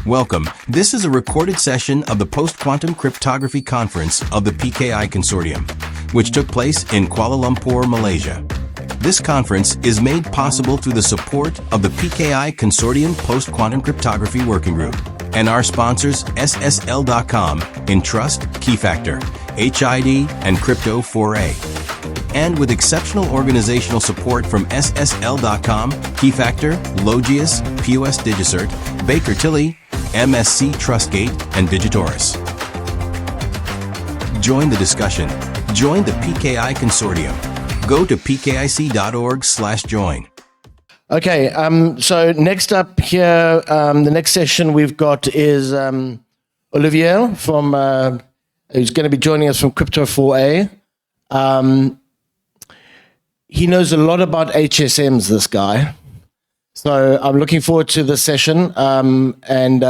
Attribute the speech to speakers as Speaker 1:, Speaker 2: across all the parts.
Speaker 1: Welcome. This is a recorded session of the Post-Quantum Cryptography Conference of the PKI Consortium, which took place in Kuala Lumpur, Malaysia. This conference is made possible through the support of the PKI Consortium Post-Quantum Cryptography Working Group and our sponsors SSL.com, Entrust, Keyfactor, HID, and Crypto4A. And with exceptional organizational support from SSL.com, Keyfactor, Logius, POS Digicert, Baker Tilly, MSC Trustgate, and Digitoris. Join the discussion. Join the PKI Consortium. Go to pkic.org/join.
Speaker 2: Okay, so next up here, the next session we've got is Olivier from, who's going to be joining us from Crypto4A. He knows a lot about HSMs, this guy. So I'm looking forward to this session. And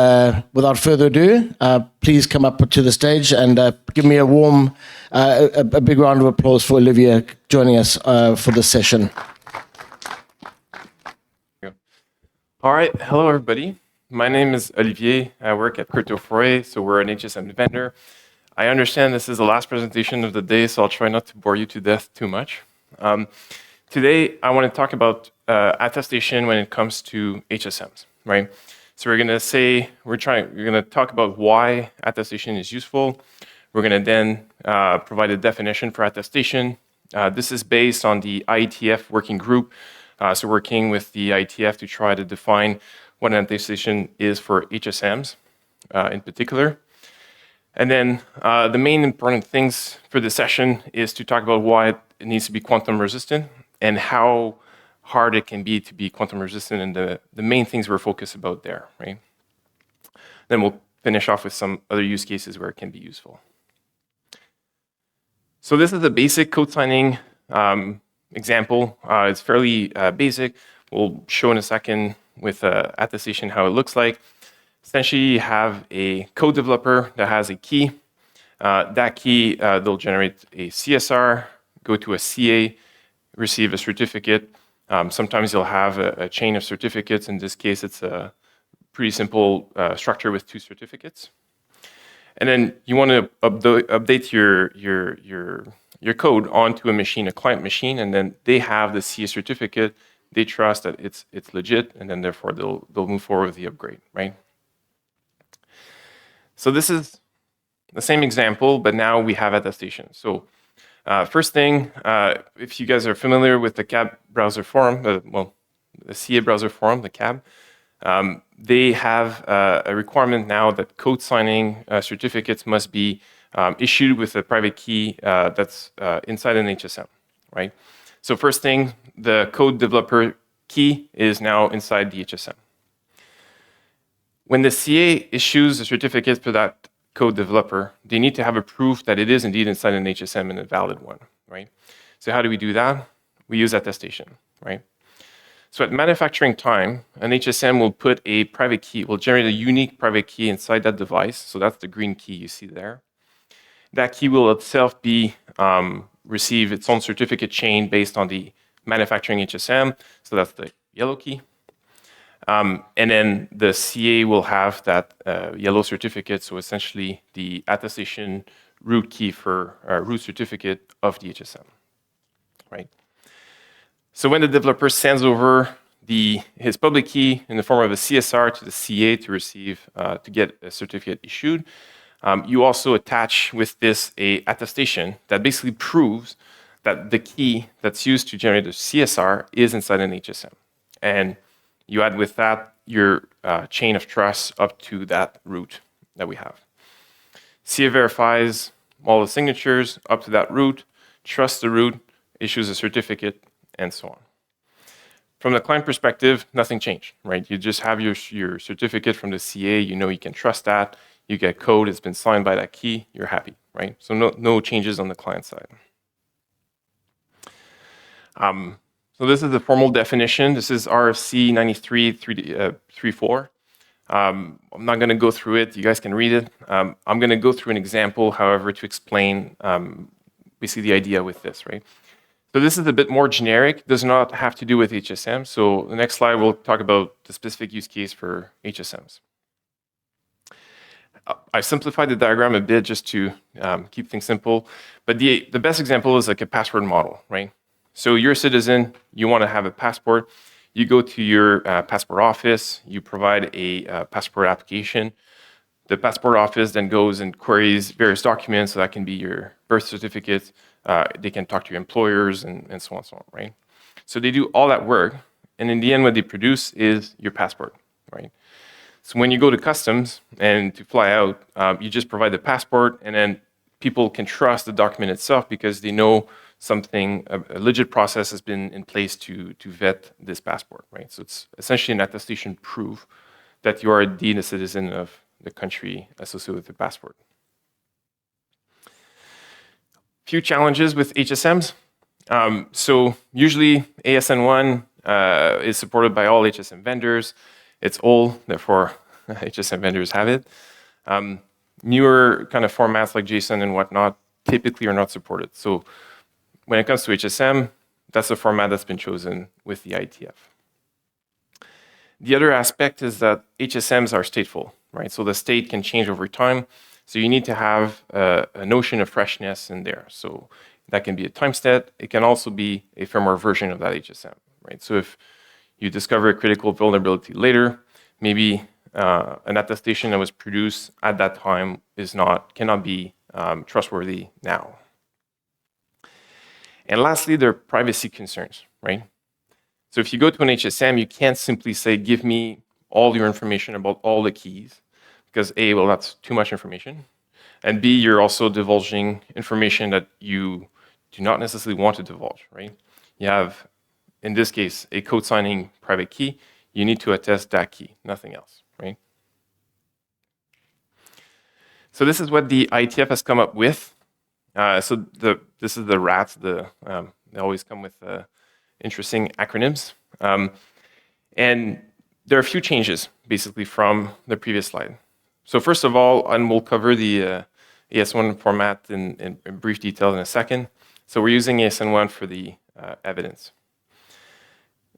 Speaker 2: without further ado, please come up to the stage and give me a warm, a big round of applause for Olivier joining us for this session.
Speaker 3: All right, hello everybody. My name is Olivier. I work at Crypto4A, so we're an HSM vendor. I understand this is the last presentation of the day, so I'll try not to bore you to death too much. Today, I want to talk about attestation when it comes to HSMs, right? So we're going to talk about why attestation is useful. We're going to then provide a definition for attestation. This is based on the IETF working group. So working with the IETF to try to define what an attestation is for HSMs in particular. And then the main important things for this session is to talk about why it needs to be quantum resistant and how hard it can be to be quantum resistant and the main things we're focused about there, right? Then we'll finish off with some other use cases where it can be useful. So this is a basic code signing example. It's fairly basic. We'll show in a second with attestation how it looks like. Essentially, you have a code developer that has a key. That key, they'll generate a CSR, go to a CA, receive a certificate. Sometimes you'll have a chain of certificates. In this case, it's a pretty simple structure with 2 certificates. And then you want to update your code onto a machine, a client machine, and then they have the CA certificate. They trust that it's legit, and then therefore they'll move forward with the upgrade, right? So this is the same example, but now we have attestation. So first thing, if you guys are familiar with the CAB browser forum, the CA browser forum, the CAB, they have a requirement now that code signing certificates must be issued with a private key that's inside an HSM, right? So first thing, the code developer key is now inside the HSM. When the CA issues a certificate for that code developer, they need to have a proof that it is indeed inside an HSM and a valid one, right? So how do we do that? We use attestation, right? So at manufacturing time, an HSM will put a private key, will generate a unique private key inside that device. So that's the green key you see there. That key will itself be receive its own certificate chain based on the manufacturing HSM. So that's the yellow key. And then the CA will have that yellow certificate, so essentially the attestation root key for root certificate of the HSM, right? So when the developer sends over his public key in the form of a CSR to the CA to receive, to get a certificate issued, you also attach with this a attestation that basically proves that the key that's used to generate the CSR is inside an HSM. And you add with that your chain of trust up to that root that we have. CA verifies all the signatures up to that root, trusts the root, issues a certificate, and so on. From the client perspective, nothing changed, right? You just have your certificate from the CA, you know you can trust that, you get code, it's been signed by that key, you're happy, right? So no changes on the client side. So this is the formal definition. This is RFC 9334. I'm not going to go through it. You guys can read it. I'm going to go through an example, however, to explain basically the idea with this, right? So this is a bit more generic. Does not have to do with HSM. So the next slide, we'll talk about the specific use case for HSMs. I simplified the diagram a bit just to keep things simple, but the best example is like a passport model, right? So you're a citizen, you want to have a passport, you go to your passport office, you provide a passport application. The passport office then goes and queries various documents, so that can be your birth certificate, they can talk to your employers, and so on and so on, right? So they do all that work, and in the end, what they produce is your passport, right? So when you go to customs and to fly out, you just provide the passport, and then people can trust the document itself because they know a legit process has been in place to vet this passport, right? So it's essentially an attestation proof that you are indeed a citizen of the country associated with the passport. Few challenges with HSMs. So usually ASN1 is supported by all HSM vendors. It's old, therefore HSM vendors have it. Newer kind of formats like JSON and whatnot typically are not supported. So when it comes to HSM, that's the format that's been chosen with the IETF. The other aspect is that HSMs are stateful, right? So the state can change over time. So you need to have a notion of freshness in there. So that can be a timestamp. It can also be a firmware version of that HSM, right? So if you discover a critical vulnerability later, maybe an attestation that was produced at that time cannot be trustworthy now. And lastly, there are privacy concerns, right? So if you go to an HSM, you can't simply say, give me all your information about all the keys, because A, well, that's too much information. And B, you're also divulging information that you do not necessarily want to divulge, right? You have, in this case, a code signing private key. You need to attest that key, nothing else, right? So this is what the IETF has come up with. This is the RATs. They always come with interesting acronyms. And there are a few changes, basically, from the previous slide. So first of all, and we'll cover the AS1 format in brief detail in a second. So we're using ASN1 for the evidence.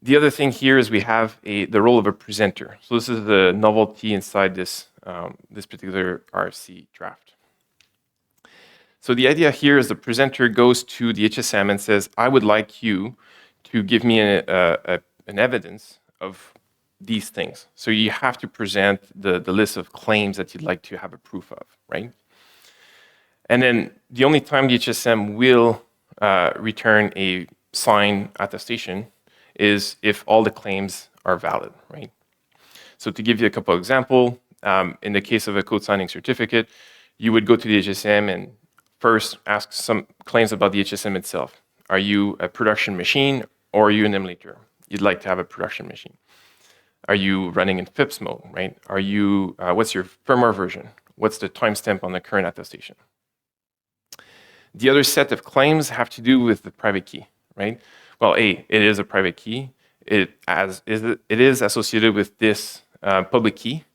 Speaker 3: The other thing here is we have the role of a presenter. So this is the novelty inside this particular RFC draft. So the idea here is the presenter goes to the HSM and says, I would like you to give me an evidence of these things. So you have to present the list of claims that you'd like to have a proof of, right? And then the only time the HSM will return a signed attestation is if all the claims are valid, right? So to give you a couple of examples, in the case of a code signing certificate, you would go to the HSM and first ask some claims about the HSM itself. Are you a production machine or are you an emulator? You'd like to have a production machine. Are you running in FIPS mode, right? Are you, what's your firmware version? What's the timestamp on the current attestation? The other set of claims have to do with the private key, right? Well, it is a private key. It is associated with this public key,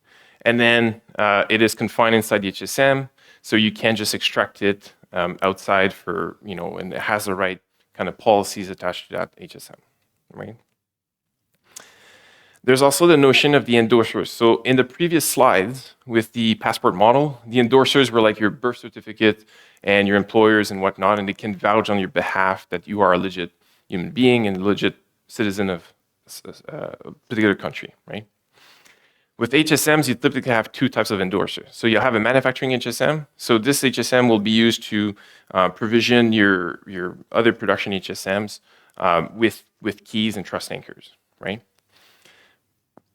Speaker 3: and then it is confined inside the HSM, so you can't just extract it outside for, and it has the right kind of policies attached to that HSM, right? There's also the notion of the endorsers. So in the previous slides with the passport model, the endorsers were like your birth certificate and your employers and whatnot, and they can vouch on your behalf that you are a legit human being and a legit citizen of a particular country, right? With HSMs, you typically have two types of endorsers. So you have a manufacturing HSM. So this HSM will be used to provision your other production HSMs with keys and trust anchors, right?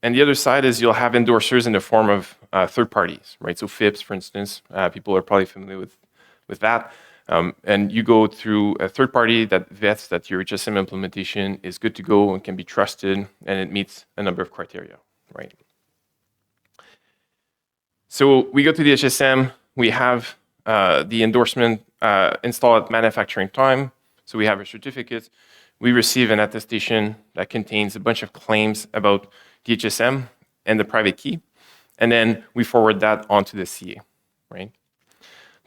Speaker 3: And the other side is you'll have endorsers in the form of third parties, right? So FIPS, for instance, people are probably familiar with that. And you go through a third party that vets that your HSM implementation is good to go and can be trusted, and it meets a number of criteria, right? So we go to the HSM, we have the endorsement installed at manufacturing time. So we have a certificate. We receive an attestation that contains a bunch of claims about the HSM and the private key. And then we forward that onto the CA, right?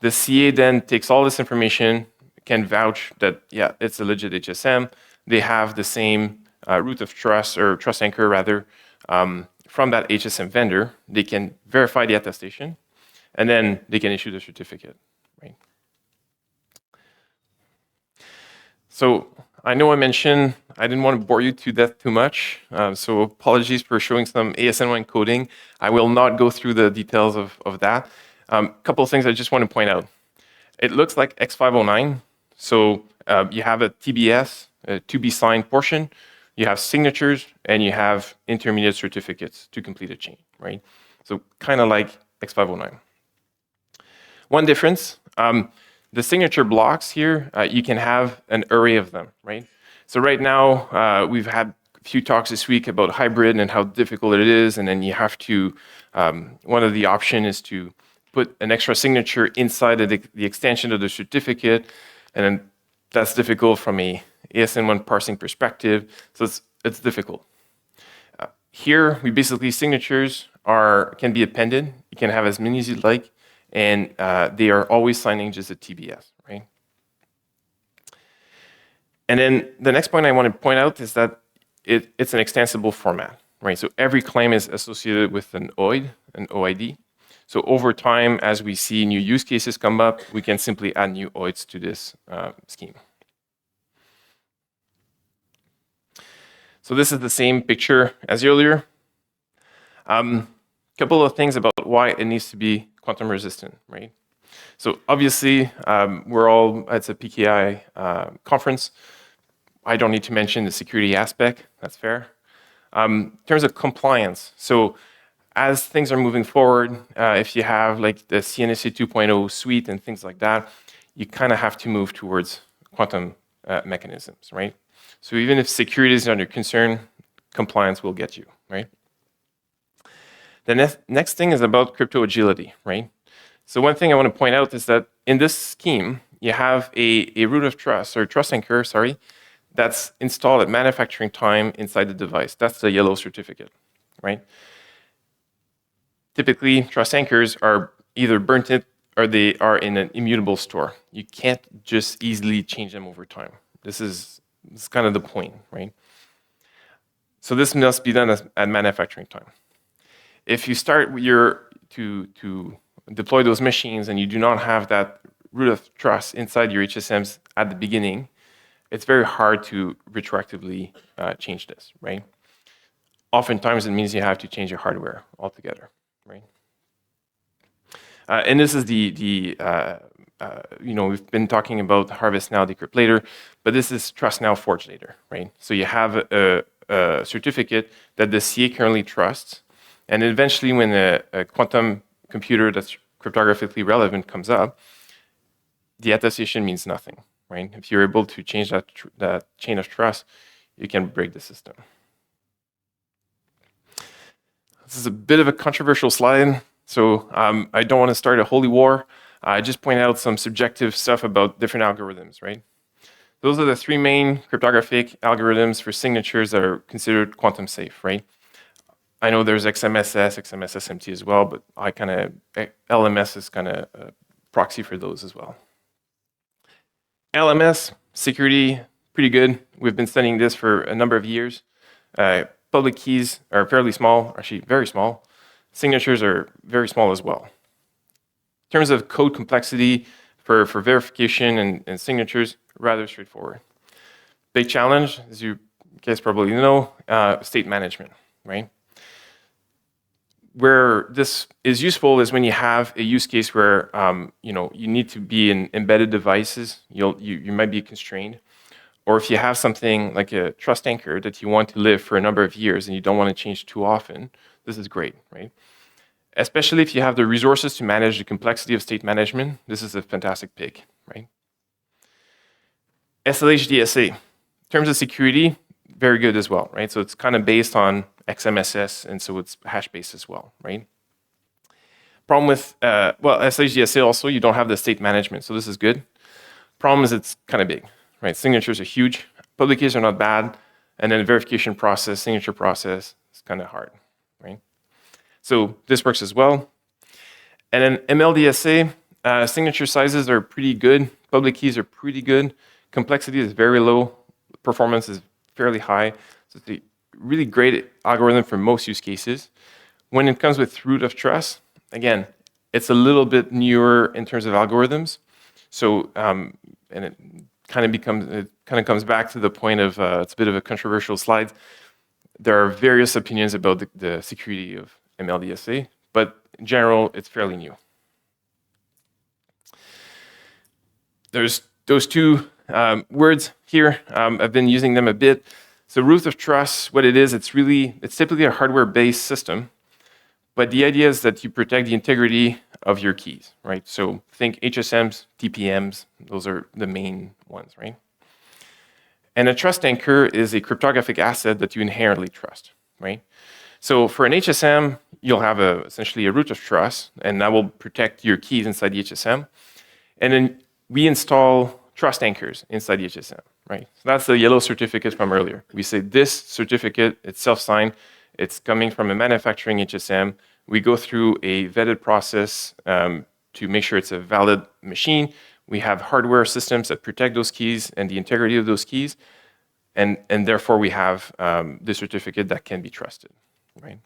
Speaker 3: The CA then takes all this information, can vouch that, yeah, it's a legit HSM. They have the same root of trust, or trust anchor rather, from that HSM vendor. They can verify the attestation. and then they can issue the certificate, right? So I know I mentioned I didn't want to bore you to death too much, so apologies for showing some AS91 coding. I will not go through the details of that. A couple of things I just want to point out. It looks like X509, so you have a TBS, a to-be-signed portion, you have signatures, and you have intermediate certificates to complete a chain, right? So kind of like X509. One difference, the signature blocks here, you can have an array of them, right? So right now, we've had a few talks this week about hybrid and how difficult it is, and then you have to, one of the options is to put an extra signature inside of the extension of the certificate, and then that's difficult from a AS91 parsing perspective, so it's difficult. Here, we basically, signatures can be appended. You can have as many as you'd like, and they are always signing just a TBS, right? And then the next point I want to point out is that it's an extensible format, right? So every claim is associated with an OID, an OID. So over time, as we see new use cases come up, we can simply add new OIDs to this scheme. So this is the same picture as earlier. Couple of things about why it needs to be quantum resistant, right? So obviously, it's a PKI conference. I don't need to mention the security aspect, that's fair. In terms of compliance, so as things are moving forward, if you have like the CNSA 2.0 suite and things like that, you kind of have to move towards quantum mechanisms, right? So even if security is under concern, compliance will get you, right? The next thing is about crypto agility, right? So one thing I want to point out is that in this scheme, you have a root of trust, or trust anchor, sorry, that's installed at manufacturing time inside the device. That's the yellow certificate, right? Typically, trust anchors are either burnt in or they are in an immutable store. You can't just easily change them over time. This is kind of the point, right? So this must be done at manufacturing time. If you start to deploy those machines and you do not have that root of trust inside your HSMs at the beginning, it's very hard to retroactively change this, right? Oftentimes, it means you have to change your hardware altogether, right? And this is we've been talking about harvest now, decrypt later, but this is trust now, forge later, right? So you have a certificate that the CA currently trusts, and eventually when a quantum computer that's cryptographically relevant comes up, the attestation means nothing, right? If you're able to change that chain of trust, you can break the system. This is a bit of a controversial slide, so I don't want to start a holy war. I just point out some subjective stuff about different algorithms, right? Those are the three main cryptographic algorithms for signatures that are considered quantum safe, right? I know there's XMSS, XMS-SMT as well, but LMS is kind of a proxy for those as well. LMS, security, pretty good. We've been studying this for a number of years. Public keys are fairly small, actually very small. Signatures are very small as well. In terms of code complexity for verification and signatures, rather straightforward. Big challenge, as you guys probably know, state management, right? Where this is useful is when you have a use case where you need to be in embedded devices, you might be constrained. Or if you have something like a trust anchor that you want to live for a number of years and you don't want to change too often, this is great, right? Especially if you have the resources to manage the complexity of state management, this is a fantastic pick, right? SLHDSA, in terms of security, very good as well, right? So it's kind of based on XMSS, and so it's hash-based as well, right? Problem with, SLHDSA also, you don't have the state management, so this is good. Problem is it's kind of big, right? Signatures are huge, public keys are not bad, and then the verification process, signature process, is kind of hard, right? So this works as well. And then MLDSA, signature sizes are pretty good, public keys are pretty good, complexity is very low, performance is fairly high, so it's a really great algorithm for most use cases. When it comes with root of trust, again, It's a little bit newer in terms of algorithms. So, and it kind of comes back to the point of it's a bit of a controversial slide. There are various opinions about the security of MLDSA, but in general, it's fairly new. There's those two words here. I've been using them a bit. So root of trust, what it is, it's typically a hardware-based system, but the idea is that you protect the integrity of your keys, right? So think HSMs, TPMs, those are the main ones, right? And a trust anchor is a cryptographic asset that you inherently trust, right? So for an HSM, you'll have essentially a root of trust, and that will protect your keys inside the HSM. And then we install trust anchors inside the HSM, right? So that's the yellow certificate from earlier. We say this certificate, it's self-signed, it's coming from a manufacturing HSM. We go through a vetted process to make sure it's a valid machine. We have hardware systems that protect those keys and the integrity of those keys. And therefore, we have the certificate that can be trusted, right?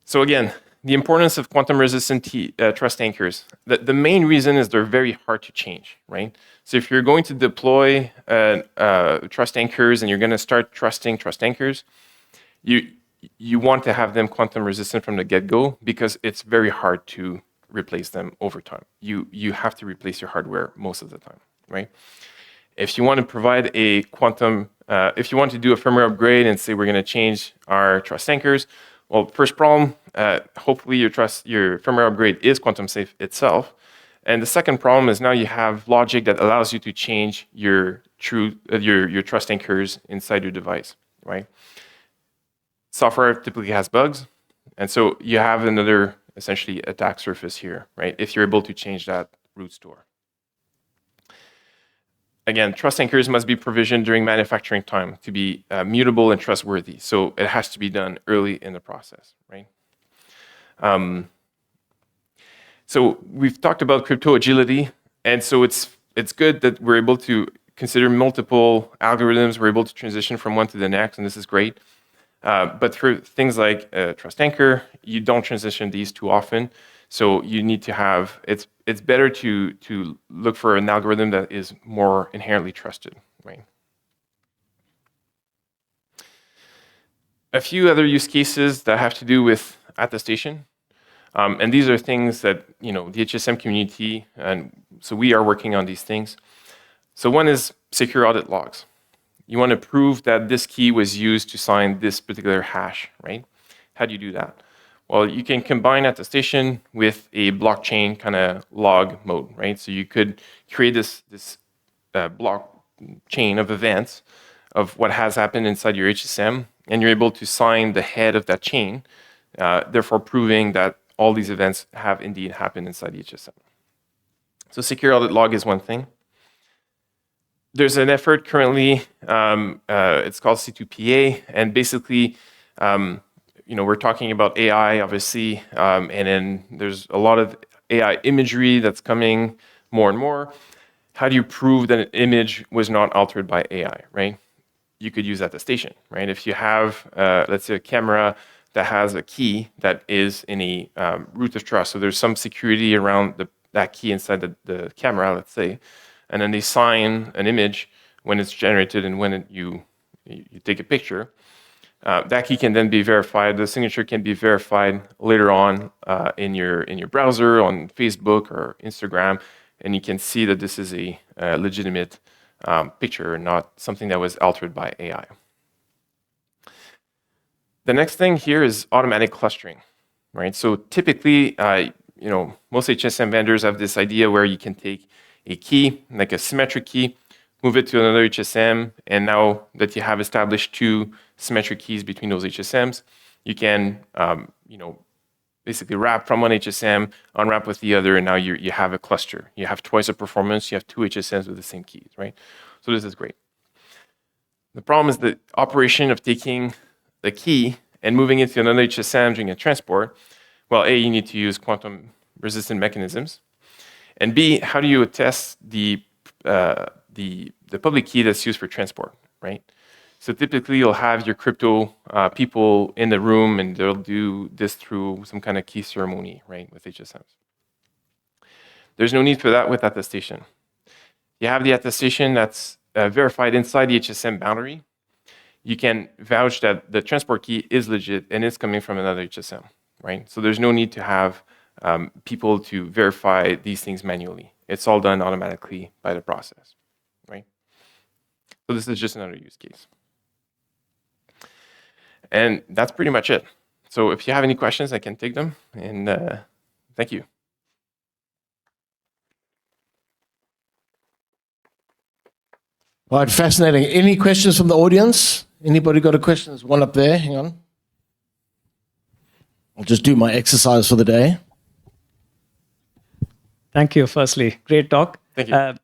Speaker 3: So again, the importance of quantum-resistant trust anchors. The main reason is they're very hard to change, right? So if you're going to deploy trust anchors and you're going to start trusting trust anchors, you want to have them quantum-resistant from the get-go because it's very hard to replace them over time. You have to replace your hardware most of the time, right? If you want to provide a quantum, if you want to do a firmware upgrade and say we're going to change our trust anchors, well, first problem, hopefully your firmware upgrade is quantum safe itself. And the second problem is now you have logic that allows you to change your trust anchors inside your device, right? Software typically has bugs, and so you have another essentially attack surface here, right? If you're able to change that root store. Again, trust anchors must be provisioned during manufacturing time to be mutable and trustworthy. So it has to be done early in the process, right? So we've talked about crypto agility, and so it's good that we're able to consider multiple algorithms. We're able to transition from one to the next, and this is great. But for things like trust anchor, you don't transition these too often. So you need to have, it's better to look for an algorithm that is more inherently trusted, right? A few other use cases that have to do with attestation. And these are things that, the HSM community, and so we are working on these things. So one is secure audit logs. You want to prove that this key was used to sign this particular hash, right? How do you do that? Well, you can combine attestation with a blockchain kind of log mode, right? So you could create this blockchain of events of what has happened inside your HSM, and you're able to sign the head of that chain, therefore proving that all these events have indeed happened inside the HSM. So secure audit log is one thing. There's an effort currently, it's called C2PA, and basically, we're talking about AI, obviously, and then there's a lot of AI imagery that's coming more and more. How do you prove that an image was not altered by AI, right? You could use attestation, right? If you have, let's say, a camera that has a key that is in a root of trust, so there's some security around that key inside the camera, let's say, and then they sign an image when it's generated and when you take a picture. That key can then be verified. The signature can be verified later on in your browser, on Facebook or Instagram, and you can see that this is a legitimate picture, not something that was altered by AI. The next thing here is automatic clustering, right? So typically, most HSM vendors have this idea where you can take a key, like a symmetric key, move it to another HSM, and now that you have established two symmetric keys between those HSMs, you can, basically wrap from one HSM, unwrap with the other, and now you have a cluster. You have twice the performance, you have two HSMs with the same keys, right? So this is great. The problem is the operation of taking the key and moving it to another HSM during a transport. Well, A, you need to use quantum-resistant mechanisms. And B, how do you attest the public key that's used for transport, right? So typically you'll have your crypto people in the room and they'll do this through some kind of key ceremony, right, with HSMs. There's no need for that with attestation. You have the attestation that's verified inside the HSM boundary. You can vouch that the transport key is legit and it's coming from another HSM, right? So there's no need to have people to verify these things manually. It's all done automatically by the process, right? So this is just another use case. And that's pretty much it. So if you have any questions, I can take them. And thank you.
Speaker 2: All right, fascinating. Any questions from the audience? Anybody got a question? There's one up there. Hang on. I'll just do my exercise for the day.
Speaker 4: Thank you. Firstly, great talk.
Speaker 3: Thank you.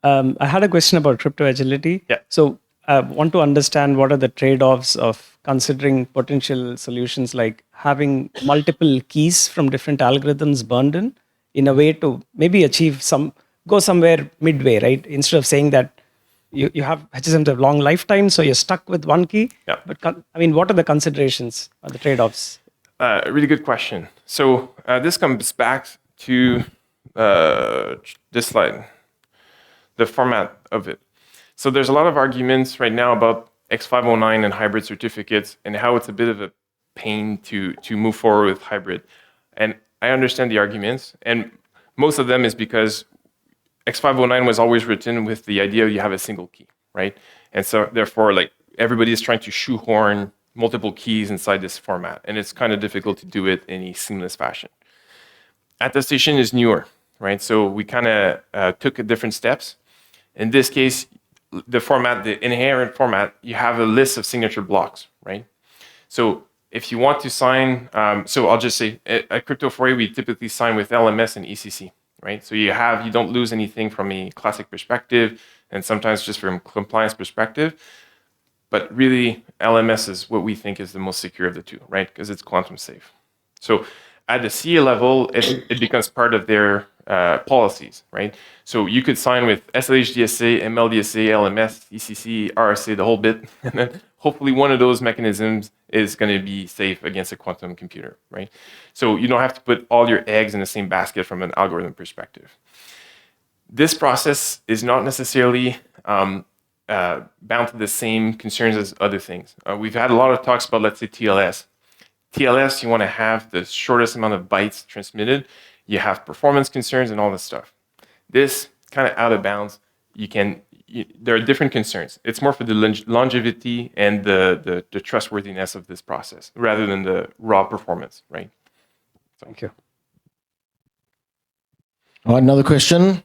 Speaker 4: I had a question about crypto agility.
Speaker 3: Yeah.
Speaker 4: So I want to understand what are the trade-offs of considering potential solutions like having multiple keys from different algorithms burned in a way to maybe go somewhere midway, right? Instead of saying that you have HSMs have long lifetime, so you're stuck with one key.
Speaker 3: Yeah.
Speaker 4: But what are the considerations or the trade-offs?
Speaker 3: Really good question. So this comes back to this slide, the format of it. So there's a lot of arguments right now about X509 and hybrid certificates and how it's a bit of a pain to move forward with hybrid. And I understand the arguments, and most of them is because X509 was always written with the idea you have a single key, right? And so therefore, like, everybody is trying to shoehorn multiple keys inside this format, and it's kind of difficult to do it in a seamless fashion. Attestation is newer, right? So we kind of took different steps. In this case, the format, the inherent format, you have a list of signature blocks, right? So if you want to sign, so I'll just say at Crypto4A, we typically sign with LMS and ECC, right? So you don't lose anything from a classic perspective, and sometimes just from compliance perspective. But really, LMS is what we think is the most secure of the two, right? Because it's quantum safe. So at the CA level, it becomes part of their policies, right? So you could sign with SLH DSA, MLDSA, LMS, ECC, RSA, the whole bit, and then hopefully one of those mechanisms is going to be safe against a quantum computer, right? So you don't have to put all your eggs in the same basket from an algorithm perspective. This process is not necessarily bound to the same concerns as other things. We've had a lot of talks about, let's say, TLS. TLS, you want to have the shortest amount of bytes transmitted. You have performance concerns and all this stuff. This kind of out of bounds, there are different concerns. It's more for the longevity and the trustworthiness of this process rather than the raw performance, right? So.
Speaker 4: Thank you.
Speaker 2: All right, another question.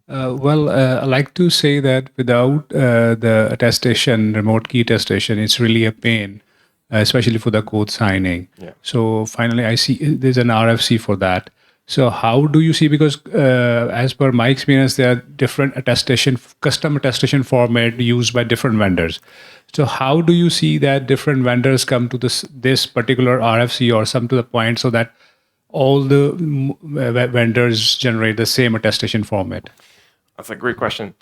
Speaker 5: I like to say that without the attestation, remote key attestation, it's really a pain, especially for the code signing.
Speaker 3: Yeah.
Speaker 5: So finally, I see there's an RFC for that. So how do you see, because as per my experience, there are different custom attestation format used by different vendors. So how do you see that different vendors come to this particular RFC or some to the point so that all the vendors generate the same attestation format?
Speaker 3: That's a great question.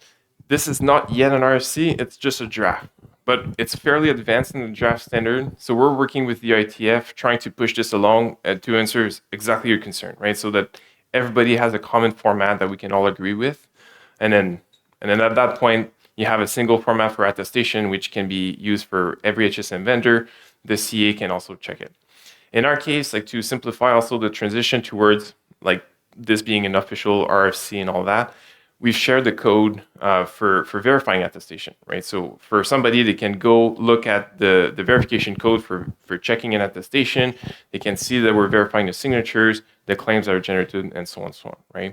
Speaker 3: This is not yet an RFC, it's just a draft, but it's fairly advanced in the draft standard. So we're working with the IETF, trying to push this along to answer exactly your concern, right? So that everybody has a common format that we can all agree with. And then at that point, you have a single format for attestation, which can be used for every HSM vendor. The CA can also check it. In our case, like, to simplify also the transition towards like this being an official RFC and all that, we've shared the code for verifying attestation, right? So for somebody, they can go look at the verification code for checking an attestation. They can see that we're verifying the signatures, the claims that are generated, and so on, right?